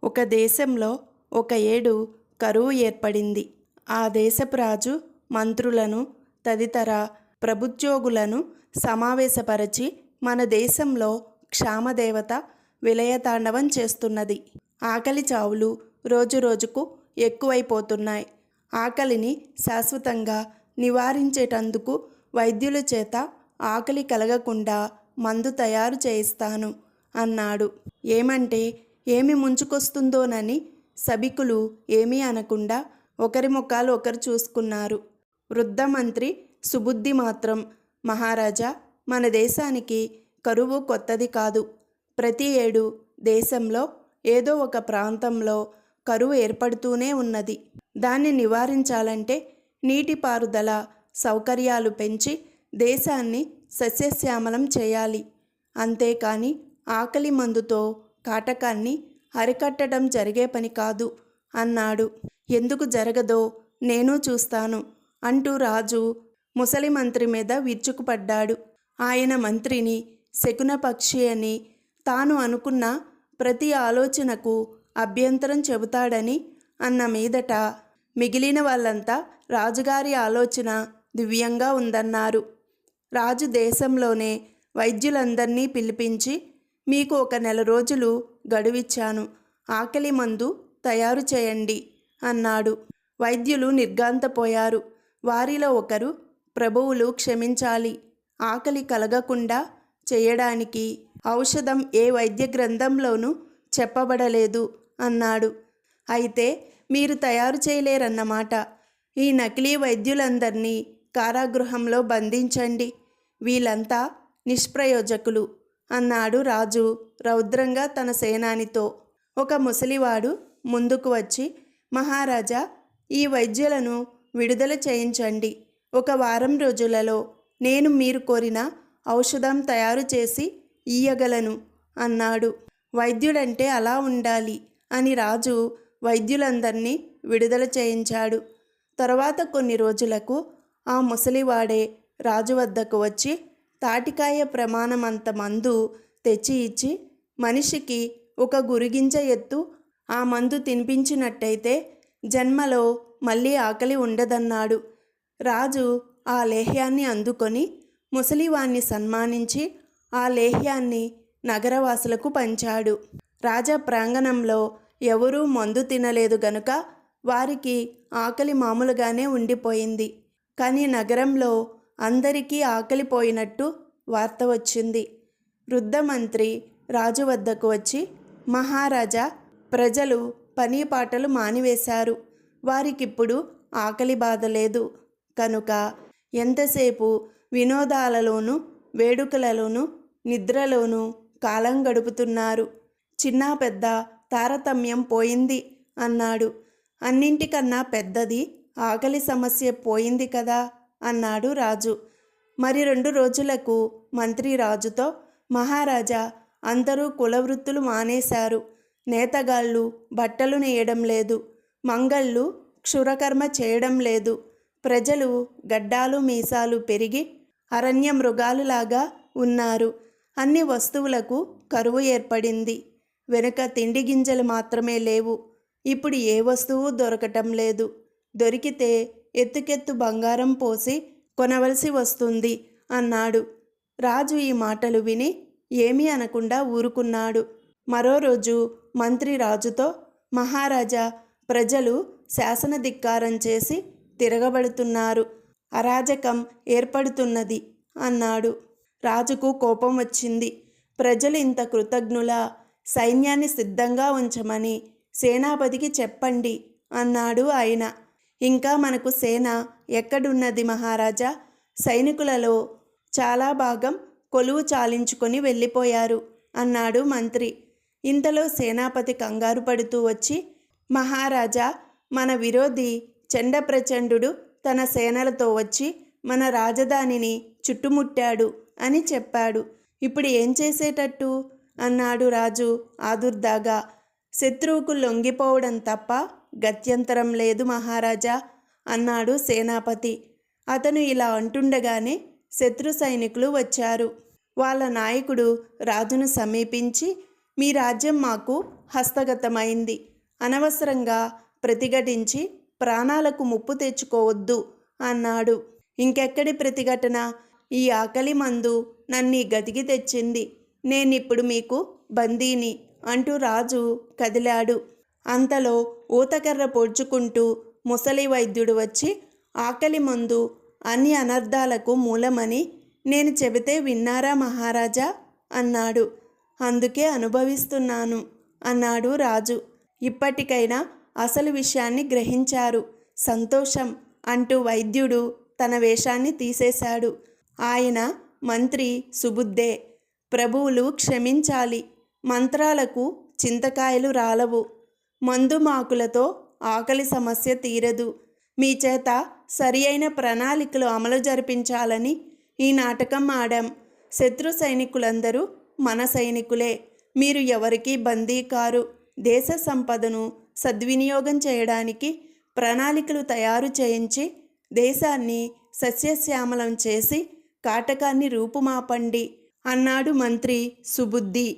ఒక దేశంలో ఒక ఏడు కరువు ఏర్పడింది. ఆ దేశపు రాజు మంత్రులను తదితర ప్రభుత్యోగులను సమావేశపరచి మన దేశంలో క్షామదేవత విలయతాండవం చేస్తున్నది. ఆకలి చావులు రోజురోజుకు ఎక్కువైపోతున్నాయి. ఆకలిని శాశ్వతంగా నివారించేటందుకు వైద్యుల చేత ఆకలి కలగకుండా మందు తయారు చేయిస్తాను అన్నాడు. ఏమంటే ఏమి ముంచుకొస్తుందోనని సభికులు ఏమీ అనకుండా ఒకరి ముఖాలు ఒకరు చూసుకున్నారు. వృద్ధ మంత్రి సుబుద్ధి మాత్రం, మహారాజా, మన దేశానికి కరువు కొత్తది కాదు. ప్రతి ఏడు దేశంలో ఏదో ఒక ప్రాంతంలో కరువు ఏర్పడుతూనే ఉన్నది. దాన్ని నివారించాలంటే నీటిపారుదల సౌకర్యాలు పెంచి దేశాన్ని సస్యశ్యామలం చేయాలి. అంతేకాని ఆకలి మందుతో కాటకాన్ని అరికట్టడం జరిగే పని కాదు అన్నాడు. ఎందుకు జరగదో నేను చూస్తాను అంటూ రాజు ముసలి మంత్రి మీద విరుచుకుపడ్డాడు. ఆయన మంత్రిని శకునపక్షి అని, తాను అనుకున్న ప్రతి ఆలోచనకు అభ్యంతరం చెబుతాడని అన్న మీదట మిగిలిన వాళ్ళంతా రాజుగారి ఆలోచన దివ్యంగా ఉందన్నారు. రాజు దేశంలోనే వైద్యులందరినీ పిలిపించి, మీకు 1 నెల రోజులు గడువిచ్చాను, ఆకలి మందు తయారు చేయండి అన్నాడు. వైద్యులు నిర్ఘాంతపోయారు. వారిలో ఒకరు, ప్రభువులు క్షమించాలి, ఆకలి కలగకుండా చేయడానికి ఔషధం ఏ వైద్య గ్రంథంలోనూ చెప్పబడలేదు అన్నాడు. అయితే మీరు తయారు చేయలేరన్నమాట. ఈ నకిలీ వైద్యులందరినీ కారాగృహంలో బంధించండి. వీళ్ళంతా నిష్ప్రయోజకులు అన్నాడు రాజు రౌద్రంగా తన సేనానితో. ఒక ముసలివాడు ముందుకు వచ్చి, మహారాజా, ఈ వైద్యులను విడుదల చేయించండి. 1 వారం రోజులలో నేను మీరు కోరిన ఔషధం తయారు చేసి ఇయ్యగలను అన్నాడు. వైద్యుడంటే అలా ఉండాలి అని రాజు వైద్యులందరినీ విడుదల చేయించాడు. తరువాత కొన్ని రోజులకు ఆ ముసలివాడే రాజు వద్దకు వచ్చి తాటికాయ ప్రమాణమంత మందు తెచ్చి ఇచ్చి, మనిషికి 1 గురిగింజ ఎత్తు ఆ మందు తినిపించినట్టయితే జన్మలో మళ్ళీ ఆకలి ఉండదన్నాడు. రాజు ఆ లేహ్యాన్ని అందుకొని ముసలివాణ్ణి సన్మానించి ఆ లేహ్యాన్ని నగరవాసులకు పంచాడు. రాజా ప్రాంగణంలో ఎవరూ మందు తినలేదు గనుక వారికి ఆకలి మామూలుగానే ఉండిపోయింది. కానీ నగరంలో అందరికీ ఆకలిపోయినట్టు వార్త వచ్చింది. వృద్ధ మంత్రి రాజు వద్దకు వచ్చి, మహారాజా, ప్రజలు పని పాటలు మానివేశారు. వారికిప్పుడు ఆకలి బాధ లేదు కనుక ఎంతసేపు వినోదాలలోనూ వేడుకలలోనూ నిద్రలోనూ కాలం గడుపుతున్నారు. చిన్న పెద్ద తారతమ్యం పోయింది అన్నాడు. అన్నింటికన్నా పెద్దది ఆకలి సమస్య పోయింది కదా అన్నాడు రాజు. మరి 2 రోజులకు మంత్రి రాజుతో, మహారాజా, అందరూ కులవృత్తులు మానేశారు. నేతగాళ్ళు బట్టలు నేయడం లేదు, మంగళ్ళు క్షురకర్మ చేయడం లేదు. ప్రజలు గడ్డాలు మీసాలు పెరిగి అరణ్య మృగాలులాగా ఉన్నారు. అన్ని వస్తువులకు కరువు ఏర్పడింది. వెనుక తిండి గింజలు మాత్రమే లేవు. ఇప్పుడు ఏ వస్తువు దొరకటం లేదు. దొరికితే ఎత్తుకెత్తు బంగారం పోసి కొనవలసి వస్తుంది అన్నాడు. రాజు ఈ మాటలు విని ఏమీ అనకుండా ఊరుకున్నాడు. మరో రోజు మంత్రి రాజుతో, మహారాజా, ప్రజలు శాసనధిక్కారం చేసి తిరగబడుతున్నారు. అరాజకం ఏర్పడుతున్నది అన్నాడు. రాజుకు కోపం వచ్చింది. ప్రజలు ఇంత కృతజ్ఞులా? సైన్యాన్ని సిద్ధంగా ఉంచమని సేనాపతికి చెప్పండి అన్నాడు ఆయన. ఇంకా మనకు సేన ఎక్కడున్నది మహారాజా? సైనికులలో చాలా భాగం కొలువు చాలించుకొని వెళ్ళిపోయారు అన్నాడు మంత్రి. ఇంతలో సేనాపతి కంగారు పడుతూ వచ్చి, మహారాజా, మన విరోధి చండప్రచండు తన సేనలతో వచ్చి మన రాజధానిని చుట్టుముట్టాడు అని చెప్పాడు. ఇప్పుడు ఏం చేసేటట్టు అన్నాడు రాజు ఆదుర్దాగా. శత్రువుకు లొంగిపోవడం తప్ప గత్యంతరం లేదు మహారాజా అన్నాడు సేనాపతి. అతను ఇలా అంటుండగానే శత్రు సైనికులు వచ్చారు. వాళ్ళ నాయకుడు రాజును సమీపించి, మీ రాజ్యం మాకు హస్తగతమైంది. అనవసరంగా ప్రతిఘటించి ప్రాణాలకు ముప్పు తెచ్చుకోవద్దు అన్నాడు. ఇంకెక్కడి ప్రతిఘటన? ఈ ఆకలి మందు నన్ను గతికి తెచ్చింది. నేనిప్పుడు మీకు బందీని అంటూ రాజు కదిలాడు. అంతలో ఊతకర్ర పొడుచుకుంటూ ముసలి వైద్యుడు వచ్చి, ఆకలి మందు అన్ని అనర్థాలకు మూలమని నేను చెబితే విన్నారా మహారాజా అన్నాడు. అందుకే అనుభవిస్తున్నాను అన్నాడు రాజు. ఇప్పటికైనా అసలు విషయాన్ని గ్రహించారు, సంతోషం అంటూ వైద్యుడు తన వేషాన్ని తీసేశాడు. ఆయన మంత్రి సుబుద్ధే. ప్రభువులు క్షమించాలి, మంత్రాలకు చింతకాయలు రాలవు, మందుమాకులతో ఆకలి సమస్య తీరదు. మీ చేత సరి అయిన ప్రణాళికలు అమలు జరిపించాలని ఈ నాటకం ఆడాం. శత్రు సైనికులందరూ మన సైనికులే. మీరు ఎవరికీ బందీ కారు. దేశ సంపదను సద్వినియోగం చేయడానికి ప్రణాళికలు తయారు చేయించి దేశాన్ని సస్యశ్యామలం చేసి కాటకాన్ని రూపుమాపండి అన్నాడు మంత్రి సుబుద్ధి.